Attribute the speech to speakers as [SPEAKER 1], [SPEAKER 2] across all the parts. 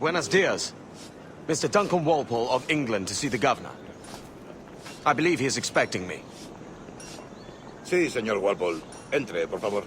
[SPEAKER 1] Buenos dias. Mr. Duncan Walpole of England to see the governor. I believe he is expecting me.
[SPEAKER 2] Sí, señor Walpole. Entre, por favor.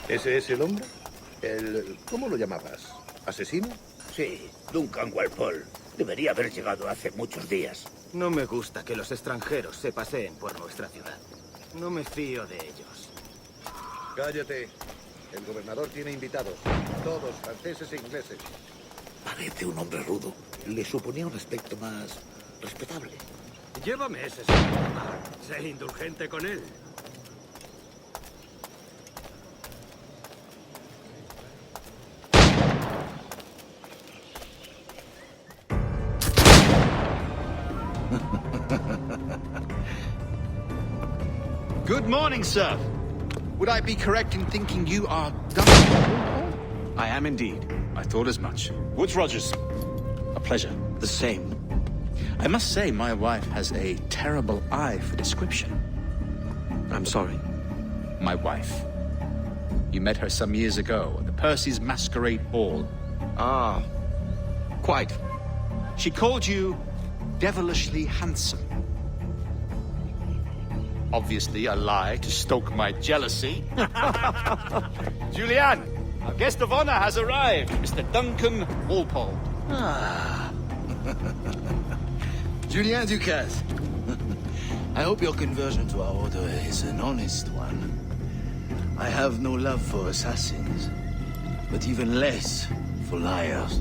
[SPEAKER 2] ¿Ese es el hombre? ¿Cómo lo llamabas? ¿Asesino?
[SPEAKER 3] Sí, Duncan Walpole. Debería haber llegado hace muchos días.
[SPEAKER 4] No me gusta que los extranjeros se paseen por nuestra ciudad. No me fío de ellos.
[SPEAKER 2] Cállate. El gobernador tiene invitados. Todos franceses e ingleses.
[SPEAKER 3] Parece un hombre rudo. Le suponía un aspecto más respetable.
[SPEAKER 4] Llévame ese señor. Sé indulgente con él.
[SPEAKER 5] Good morning, sir. Would I be correct in thinking you are Duncan?
[SPEAKER 1] I am indeed.
[SPEAKER 5] I thought as much. Woods Rogers. A pleasure.
[SPEAKER 1] The same.
[SPEAKER 5] I must say, my wife has a terrible eye for description.
[SPEAKER 1] I'm sorry.
[SPEAKER 5] My wife. You met her some years ago at the Percy's Masquerade Ball.
[SPEAKER 1] Ah, quite.
[SPEAKER 5] She called you devilishly handsome. Obviously a lie to stoke my jealousy. Julianne, our guest of honor has arrived, Mr. Duncan Walpole.
[SPEAKER 6] Ah. Julien Ducasse. I hope your conversion to our order is an honest one. I have no love for assassins, but even less for liars.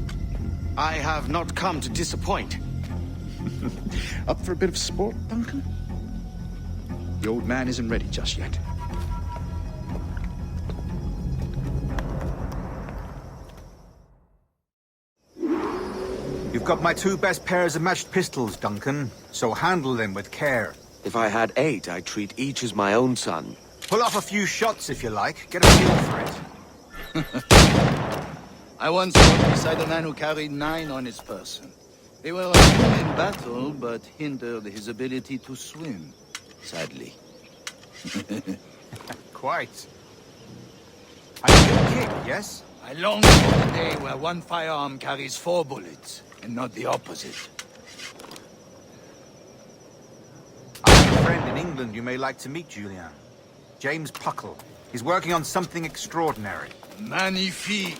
[SPEAKER 1] I have not come to disappoint.
[SPEAKER 5] Up for a bit of sport, Duncan? The old man isn't ready just yet.
[SPEAKER 7] You've got my two best pairs of matched pistols, Duncan, so handle them with care.
[SPEAKER 1] If I had 8, I'd treat each as my own son.
[SPEAKER 7] Pull off a few shots if you like. Get a feel for it.
[SPEAKER 6] I once fought beside a man who carried 9 on his person. They were good in battle, but hindered his ability to swim. Sadly.
[SPEAKER 7] Quite. I can kick, yes?
[SPEAKER 6] I long for the day where one firearm carries 4 bullets, and not the opposite.
[SPEAKER 7] I have a friend in England you may like to meet, Julien. James Puckle. He's working on something extraordinary.
[SPEAKER 6] Magnifique.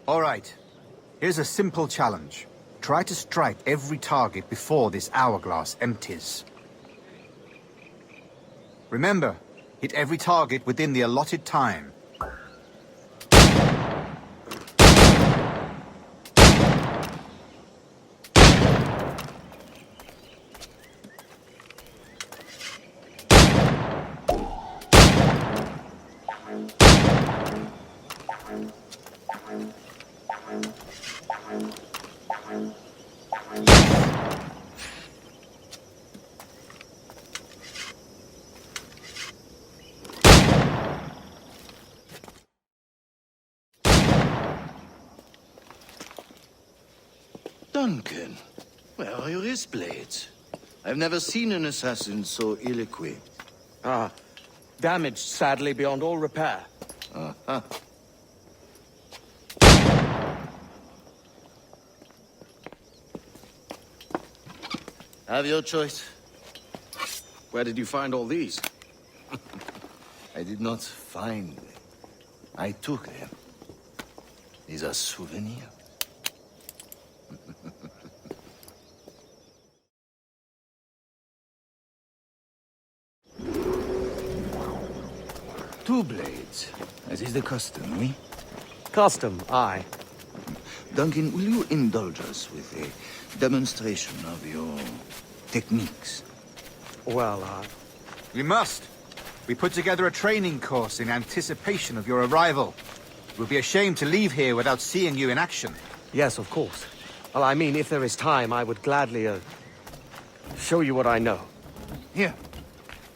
[SPEAKER 7] All right. Here's a simple challenge. Try to strike every target before this hourglass empties. Remember, hit every target within the allotted time.
[SPEAKER 6] Duncan, where are your wrist blades? I've never seen an assassin so ill-equipped.
[SPEAKER 1] Ah, damaged sadly beyond all repair.
[SPEAKER 6] Uh-huh. Have your choice.
[SPEAKER 1] Where did you find all these?
[SPEAKER 6] I did not find them. I took them. These are souvenirs. Two blades, as is the custom, oui?
[SPEAKER 1] Custom, aye.
[SPEAKER 6] Duncan, will you indulge us with a demonstration of your techniques?
[SPEAKER 1] Well,
[SPEAKER 7] We must. We put together a training course in anticipation of your arrival. It would be a shame to leave here without seeing you in action.
[SPEAKER 1] yes, of course. Well, I mean, if there is time, I would gladly, show you what I know.
[SPEAKER 6] Here,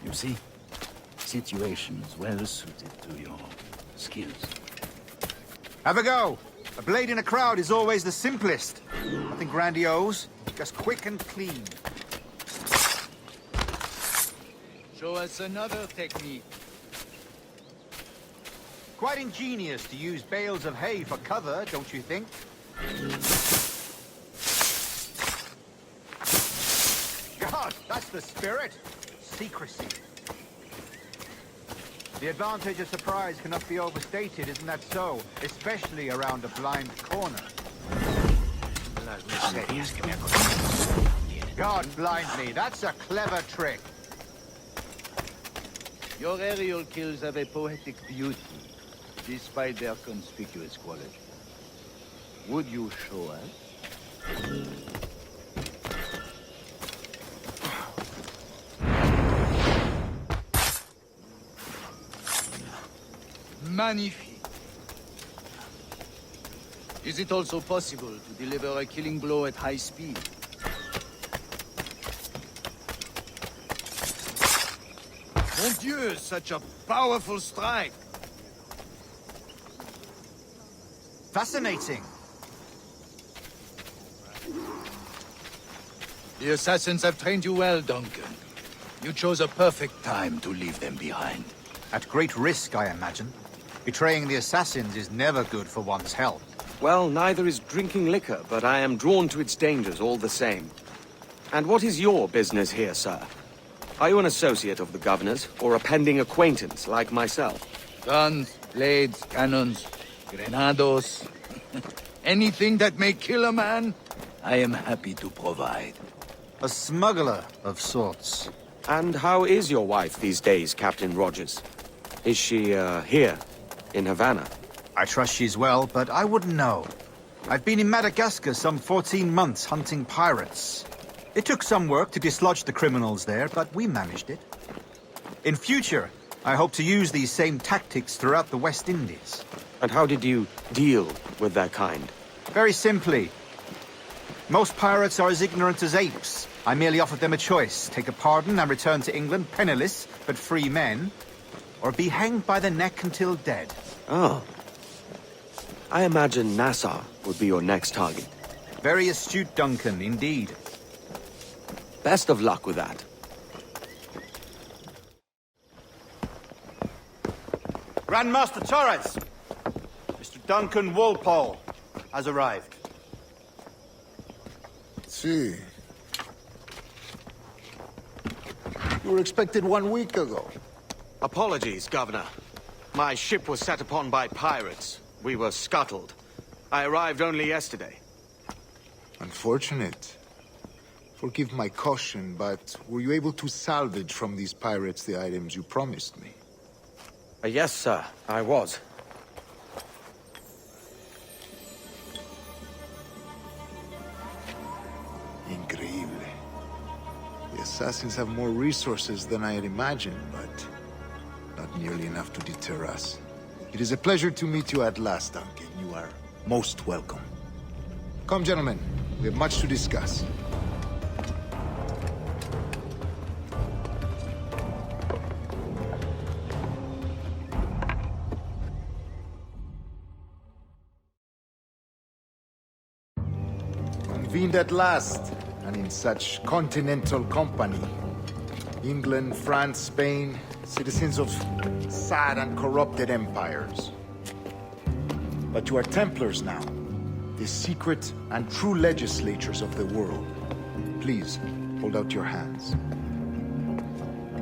[SPEAKER 6] You see? Situations well suited to your skills.
[SPEAKER 7] Have a go. A blade in a crowd is always the simplest. Nothing grandiose, just quick and clean.
[SPEAKER 6] Show us another technique.
[SPEAKER 7] Quite ingenious to use bales of hay for cover, don't you think? God, that's the spirit. Secrecy. The advantage of surprise cannot be overstated, isn't that so? Especially around a blind corner. God blind me, that's a clever trick.
[SPEAKER 6] Your aerial kills have a poetic beauty, despite their conspicuous quality. Would you show us? Magnifique. Is it also possible to deliver a killing blow at high speed? Mon Dieu, such a powerful strike!
[SPEAKER 7] Fascinating.
[SPEAKER 6] The assassins have trained you well, Duncan. You chose a perfect time to leave them behind.
[SPEAKER 7] At great risk, I imagine. Betraying the assassins is never good for one's health.
[SPEAKER 1] Well, neither is drinking liquor, but I am drawn to its dangers all the same. And what is your business here, sir? Are you an associate of the governor's, or a pending acquaintance like myself?
[SPEAKER 6] Guns, blades, cannons, grenados. Anything that may kill a man, I am happy to provide.
[SPEAKER 7] A smuggler of sorts.
[SPEAKER 1] And how is your wife these days, Captain Rogers? Is she, here, in Havana?
[SPEAKER 7] I trust she's well, but I wouldn't know. I've been in Madagascar some 14 months hunting pirates. It took some work to dislodge the criminals there, but we managed it. In future, I hope to use these same tactics throughout the West Indies.
[SPEAKER 1] And how did you deal with their kind?
[SPEAKER 7] Very simply. Most pirates are as ignorant as apes. I merely offered them a choice. Take a pardon and return to England penniless, but free men. Or be hanged by the neck until dead.
[SPEAKER 1] Oh. I imagine Nassau would be your next target.
[SPEAKER 7] Very astute, Duncan, indeed.
[SPEAKER 1] Best of luck with that.
[SPEAKER 7] Grandmaster Torres! Mr. Duncan Walpole has arrived.
[SPEAKER 2] See. You were expected 1 week ago.
[SPEAKER 1] Apologies, Governor. My ship was set upon by pirates. We were scuttled. I arrived only yesterday.
[SPEAKER 8] Unfortunate. Forgive my caution, but were you able to salvage from these pirates the items you promised me?
[SPEAKER 1] Yes, sir, I was.
[SPEAKER 8] Increíble. The assassins have more resources than I had imagined, but not nearly enough to deter us. It is a pleasure to meet you at last, Duncan. You are most welcome. Come, gentlemen. We have much to discuss. Convened at last, and in such continental company. England, France, Spain, citizens of sad and corrupted empires. But you are Templars now, the secret and true legislators of the world. Please, hold out your hands.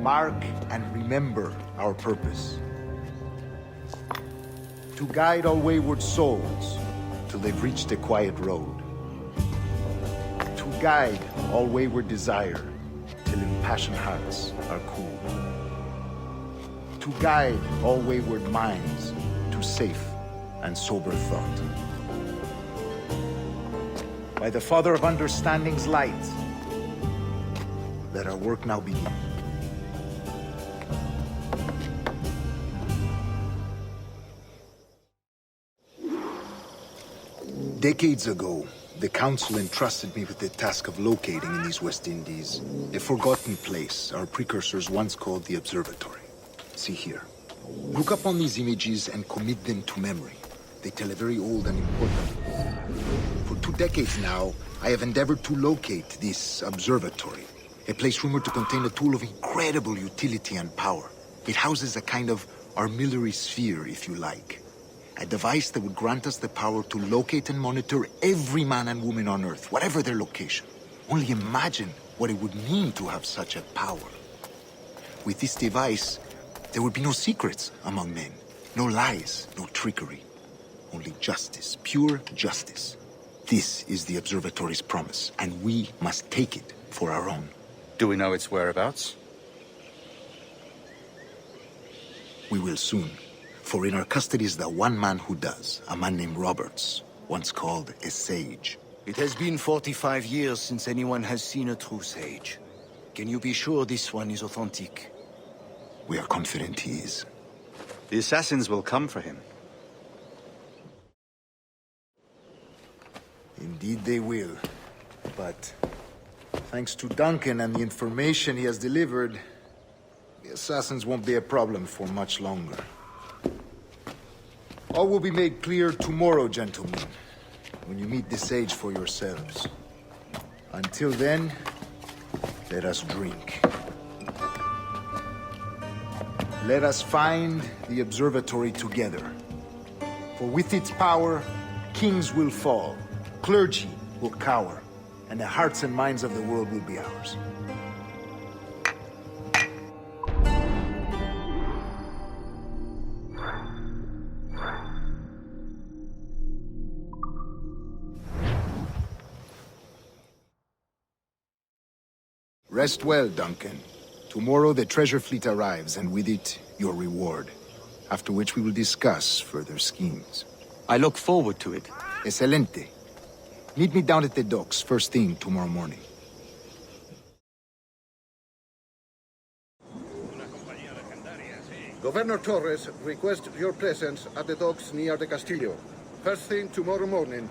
[SPEAKER 8] Mark and remember our purpose. To guide all wayward souls till they've reached a quiet road. To guide all wayward desire till impassioned hearts are cool. To guide all wayward minds to safe and sober thought. By the Father of Understanding's light, let our work now begin. Decades ago, The Council entrusted me with the task of locating in these West Indies a forgotten place our precursors once called the Observatory. See here. Look up on these images and commit them to memory. They tell a very old and important story. For 2 decades now, I have endeavored to locate this observatory, a place rumored to contain a tool of incredible utility and power. It houses a kind of armillary sphere, if you like. A device that would grant us the power to locate and monitor every man and woman on Earth, whatever their location. Only imagine what it would mean to have such a power. With this device, there would be no secrets among men, no lies, no trickery. Only justice, pure justice. This is the observatory's promise, and we must take it for our own.
[SPEAKER 5] Do we know its whereabouts?
[SPEAKER 8] We will soon. For in our custody is the one man who does, a man named Roberts, once called a sage.
[SPEAKER 6] It has been 45 years since anyone has seen a true sage. Can you be sure this one is authentic?
[SPEAKER 8] We are confident he is.
[SPEAKER 5] The assassins will come for him.
[SPEAKER 8] Indeed they will. But thanks to Duncan and the information he has delivered, the assassins won't be a problem for much longer. All will be made clear tomorrow, gentlemen, when you meet the sage for yourselves. Until then, let us drink. Let us find the observatory together. For with its power, kings will fall, clergy will cower, and the hearts and minds of the world will be ours. Rest well, Duncan. Tomorrow the treasure fleet arrives, and with it, your reward. After which we will discuss further schemes.
[SPEAKER 1] I look forward to it.
[SPEAKER 8] Excelente. Meet me down at the docks first thing tomorrow morning.
[SPEAKER 2] Governor Torres requests your presence at the docks near the Castillo. First thing tomorrow morning,